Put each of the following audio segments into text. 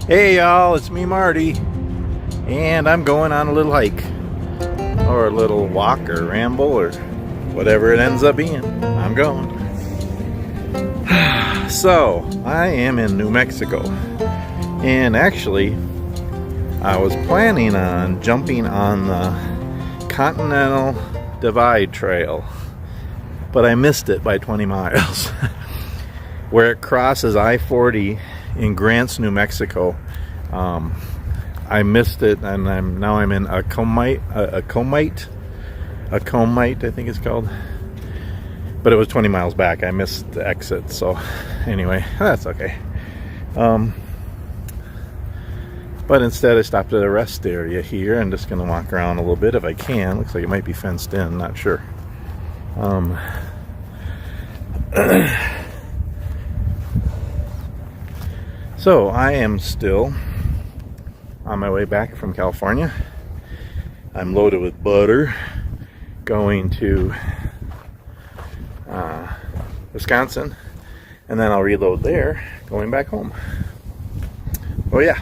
Hey y'all, it's me Marty, and I'm going on a little hike, or a little walk, or ramble, or whatever it ends up being. I'm going. So, I am in New Mexico, and actually, I was planning on jumping on the Continental Divide Trail, but I missed it by 20 miles. Where it crosses I-40 in Grants, New Mexico. I missed it, and I'm in Acoma, I think it's called. But it was 20 miles back. I missed the exit, so anyway, that's okay. But instead, I stopped at a rest area here. I'm just gonna walk around a little bit if I can. Looks like it might be fenced in. Not sure. So I am still on my way back from California. I'm loaded with butter, going to Wisconsin, and then I'll reload there, going back home. Oh yeah.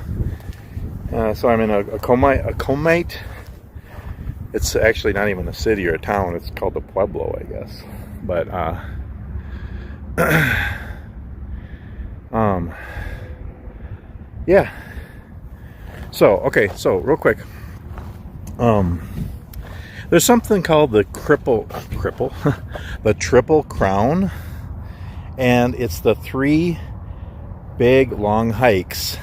So I'm in Acoma. It's actually not even a city or a town. It's called the Pueblo, I guess. But yeah. So okay. So real quick, there's something called the the Triple Crown, and it's the 3 big long hikes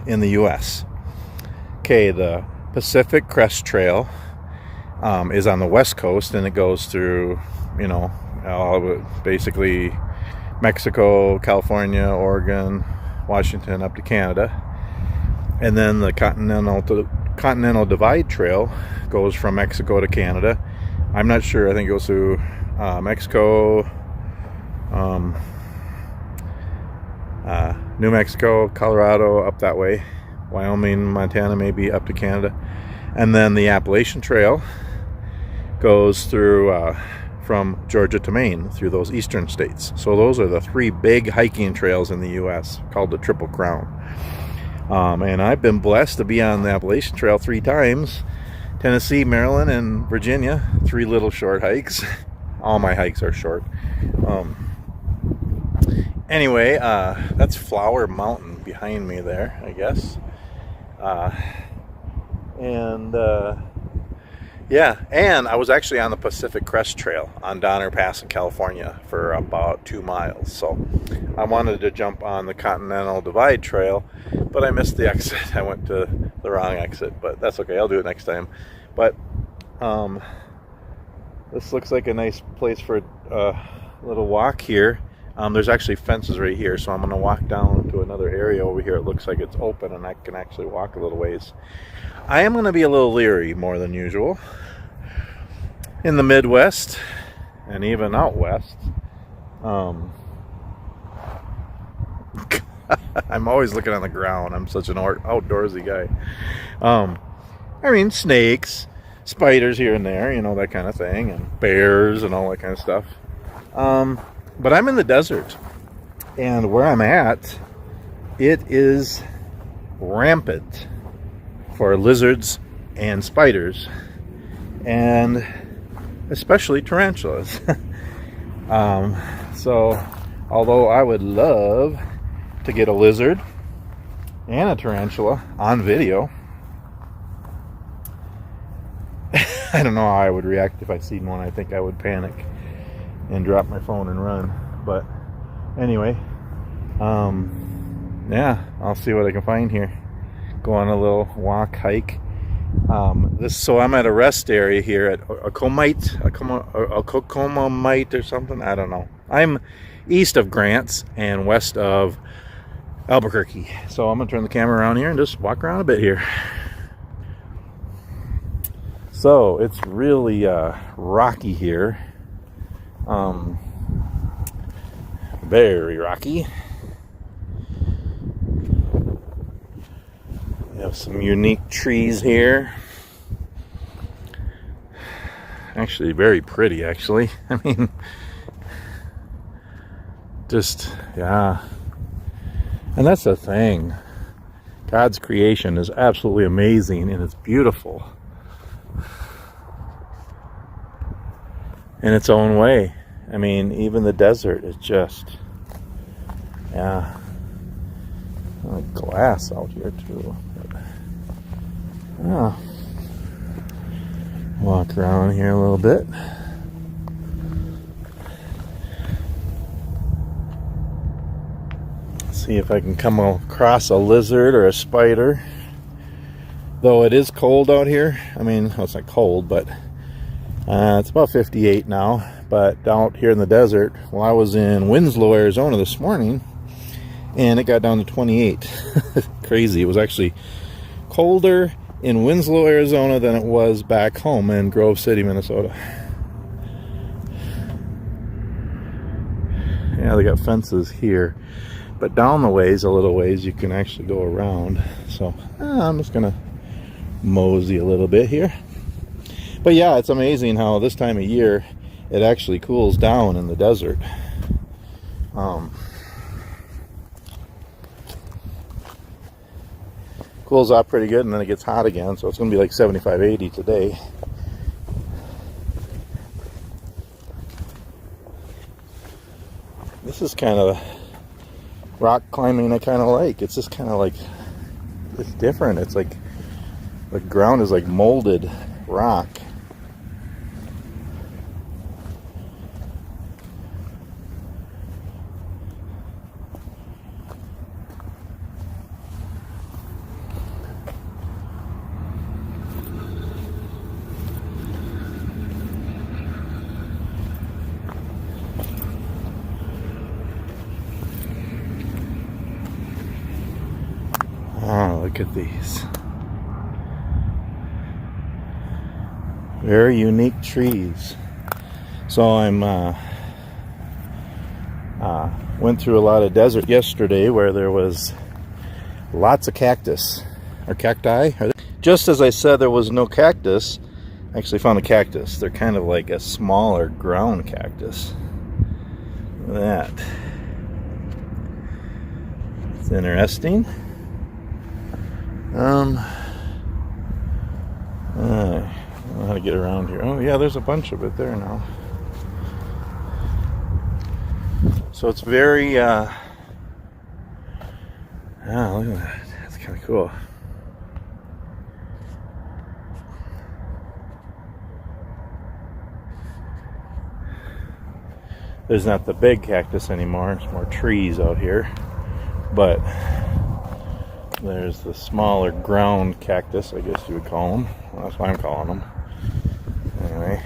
in the U.S. Okay, the Pacific Crest Trail is on the West Coast, and it goes through, basically Mexico, California, Oregon, Washington, up to Canada. And then the Continental Divide Trail goes from Mexico to Canada. I'm not sure. I think it goes through Mexico, New Mexico, Colorado, up that way. Wyoming, Montana, maybe up to Canada. And then the Appalachian Trail goes through from Georgia to Maine, through those eastern states. So those are the 3 big hiking trails in the U.S. called the Triple Crown. And I've been blessed to be on the Appalachian Trail 3 times. Tennessee, Maryland, and Virginia. 3 little short hikes. All my hikes are short. Anyway, that's Flower Mountain behind me there, I guess. Yeah, and I was actually on the Pacific Crest Trail on Donner Pass in California for about 2 miles. So I wanted to jump on the Continental Divide Trail, but I missed the exit. I went to the wrong exit, but that's okay. I'll do it next time. But this looks like a nice place for a little walk here. There's actually fences right here, so I'm going to walk down to another area over here. It looks like it's open, and I can actually walk a little ways. I am going to be a little leery more than usual. In the Midwest, and even out west, I'm always looking on the ground. I'm such an outdoorsy guy. I mean, snakes, spiders here and there, that kind of thing, and bears and all that kind of stuff. But I'm in the desert, and where I'm at, it is rampant for lizards and spiders, and especially tarantulas. So although I would love to get a lizard and a tarantula on video, I don't know how I would react if I seen one. I think I would panic and drop my phone and run. But anyway, yeah, I'll see what I can find here. Go on a little walk, hike. So I'm at a rest area here at Acoma or something. I don't know. I'm east of Grants and west of Albuquerque. So I'm gonna turn the camera around here and just walk around a bit here. So it's really rocky here. Very rocky. We have some unique trees here. Actually, very pretty, actually. I mean, just, yeah. And that's the thing. God's creation is absolutely amazing, and it's beautiful in its own way. I mean, even the desert is just, yeah, like glass out here too. Yeah. Walk around here a little bit. See if I can come across a lizard or a spider. Though it is cold out here. I mean, well, it's not cold, but it's about 58 now. But out here in the desert, well, I was in Winslow, Arizona this morning, and it got down to 28. Crazy. It was actually colder in Winslow, Arizona than it was back home in Grove City, Minnesota. Yeah, they got fences here, but down the ways, a little ways, you can actually go around. So I'm just gonna mosey a little bit here. But yeah, it's amazing how this time of year it actually cools down in the desert. Cools off pretty good, and then it gets hot again, so it's going to be like 75, 80 today. This is kind of rock climbing I kind of like. It's just kind of like, it's different. It's like the ground is like molded rock. Oh, look at these. Very unique trees. So I'm went through a lot of desert yesterday where there was lots of cactus or cacti. Just as I said there was no cactus, I actually found a cactus. They're kind of like a smaller ground cactus. Look at that. It's interesting. I don't know how to get around here. Oh yeah, there's a bunch of it there now. So it's very look at that. That's kind of cool. There's not the big cactus anymore. There's more trees out here. But there's the smaller ground cactus, I guess you would call them. Well, that's what I'm calling them. Anyway.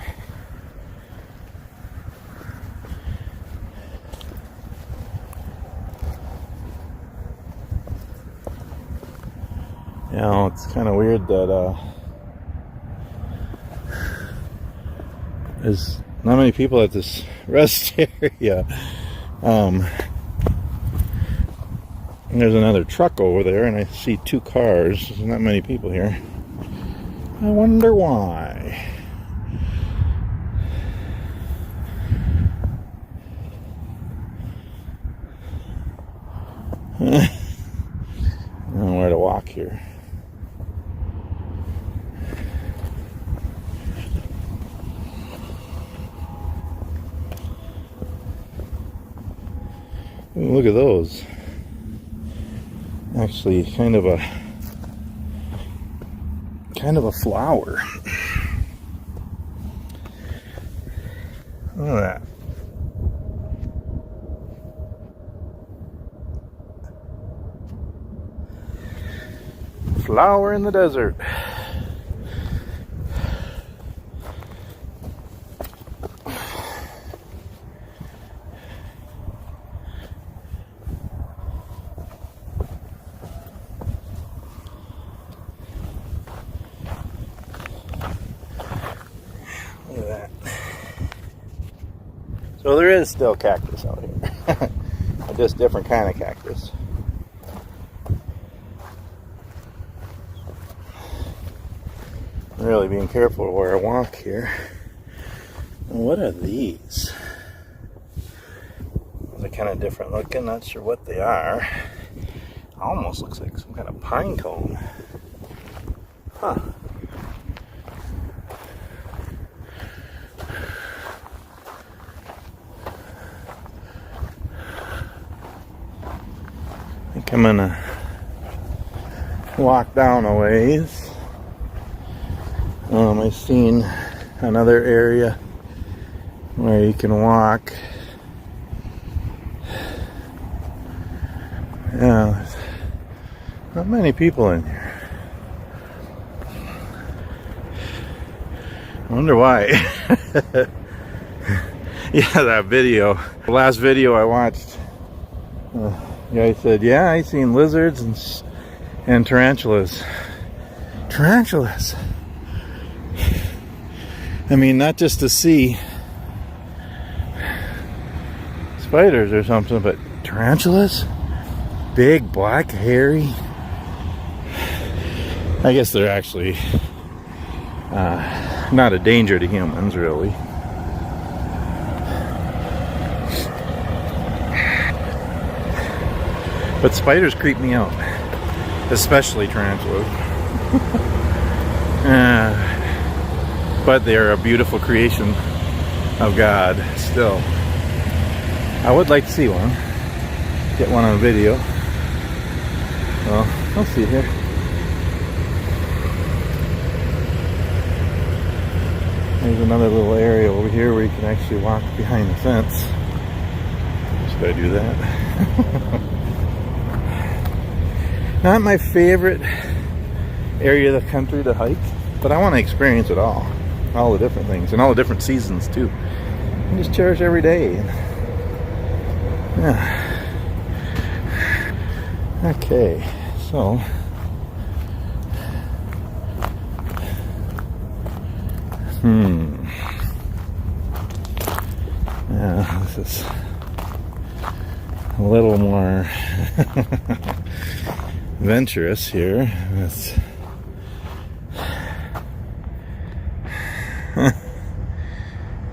You know, it's kind of weird that there's not many people at this rest area. There's another truck over there, and I see two cars. There's not many people here. I wonder why. I don't know where to walk here. Ooh, look at those. Actually, kind of a flower. Look at that. Flower in the desert. Look at that. So there is still cactus out here. Just different kind of cactus. Really being careful where I walk here. What are these? They're kind of different looking, not sure what they are. almost looks like some kind of pine cone. Huh. I think I'm gonna walk down a ways. I've seen another area where you can walk. Yeah, there's not many people in here. I wonder why. Yeah, that video. The last video I watched, the guy said, yeah, I seen lizards and tarantulas. Tarantulas. I mean, not just to see spiders or something, but tarantulas? Big, black, hairy. I guess they're actually not a danger to humans, really. But spiders creep me out, especially tarantulas. But they're a beautiful creation of God still. I would like to see one. Get one on video. Well, I'll see here. There's another little area over here where you can actually walk behind the fence. Just gotta do that. Not my favorite area of the country to hike, but I want to experience it all the different things, and all the different seasons too. And just cherish every day. Yeah. Okay, so yeah, this is a little more adventurous here.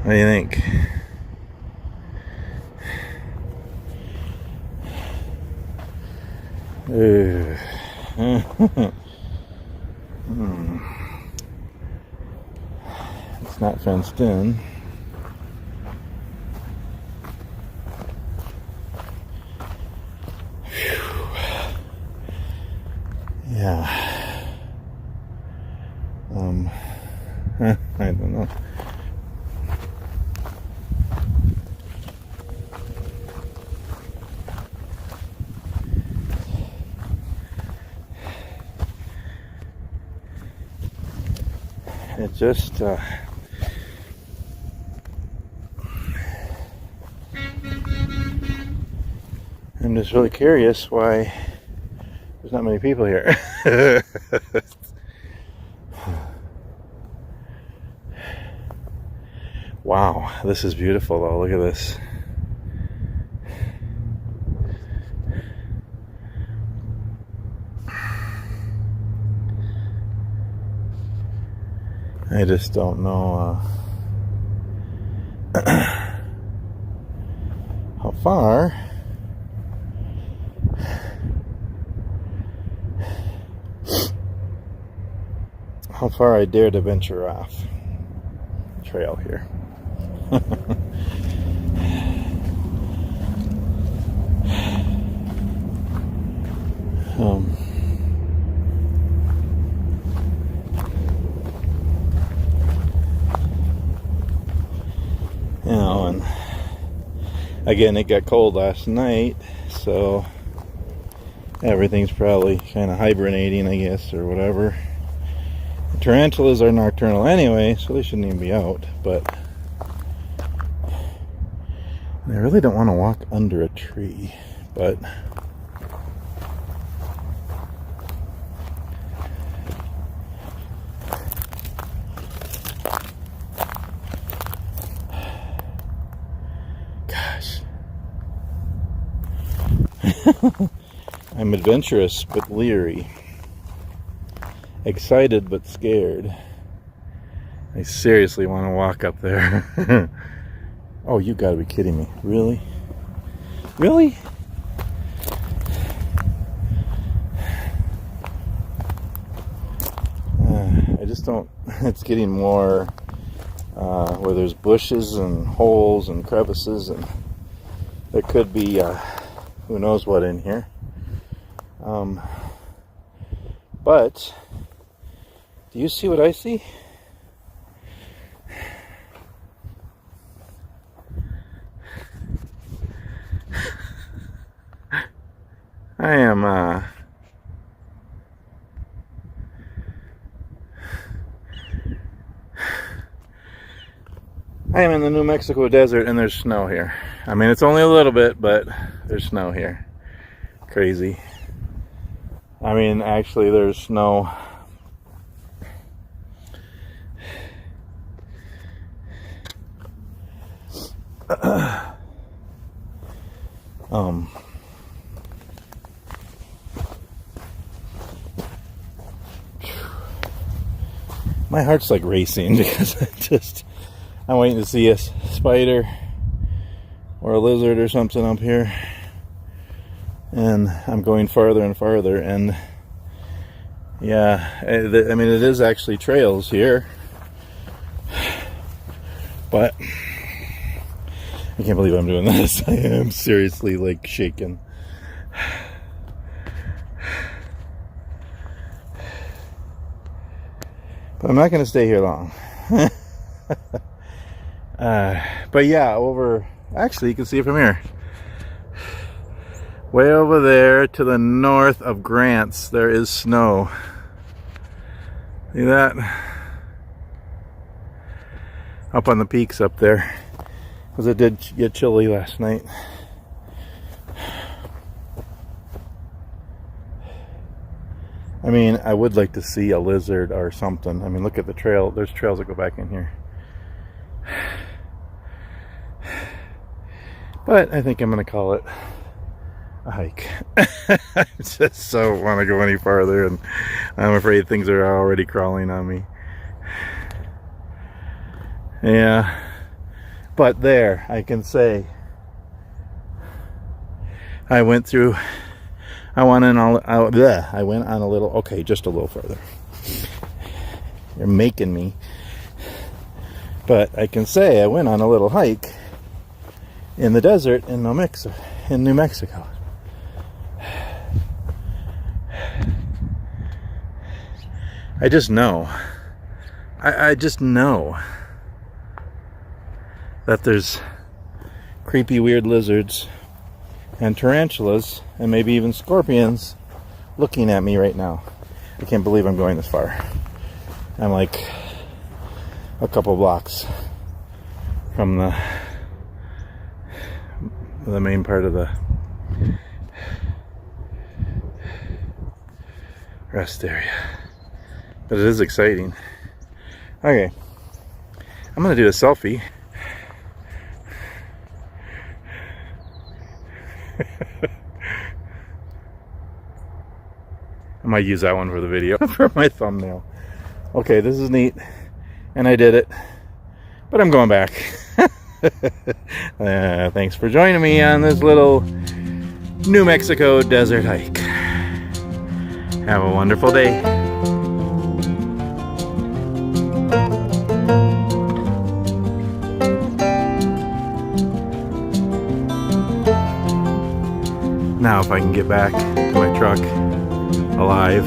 What do you think? It's not fenced in. Yeah. I don't know. It just I'm just really curious why there's not many people here. Wow, this is beautiful though. Look at this. I just don't know how far I dare to venture off trail here. You know, and again, it got cold last night, so everything's probably kind of hibernating, I guess, or whatever. Tarantulas are nocturnal anyway, so they shouldn't even be out, but I really don't want to walk under a tree, but gosh. I'm adventurous but leery. Excited but scared. I seriously want to walk up there. Oh, you gotta be kidding me. Really? Really? just don't, it's getting more where there's bushes and holes and crevices, and there could be who knows what in here. But do you see what I see? I am in the New Mexico desert, and there's snow here. I mean, it's only a little bit, but there's snow here. Crazy. I mean, actually, there's snow. My heart's like racing because I'm waiting to see a spider or a lizard or something up here, and I'm going farther and farther. And yeah, I mean, it is actually trails here, but I can't believe I'm doing this. I am seriously like shaking. But I'm not going to stay here long. But yeah, actually you can see it from here. Way over there to the north of Grants, there is snow. See that? Up on the peaks up there. Because it did get chilly last night. I mean, I would like to see a lizard or something. I mean, look at the trail. There's trails that go back in here. But I think I'm going to call it a hike. I just don't want to go any farther, and I'm afraid things are already crawling on me. Yeah. But there, I can say, I went on a little, okay, just a little further. You're making me. But I can say I went on a little hike in the desert in New Mexico. I just know. I just know that there's creepy, weird lizards and tarantulas and maybe even scorpions looking at me right now. I can't believe I'm going this far. I'm like a couple blocks from the main part of the rest area. But it is exciting. Okay, I'm gonna do a selfie. I might use that one for the video, for my thumbnail. Okay, this is neat, and I did it, but I'm going back. Thanks for joining me on this little New Mexico desert hike. Have a wonderful day. Now if I can get back to my truck alive.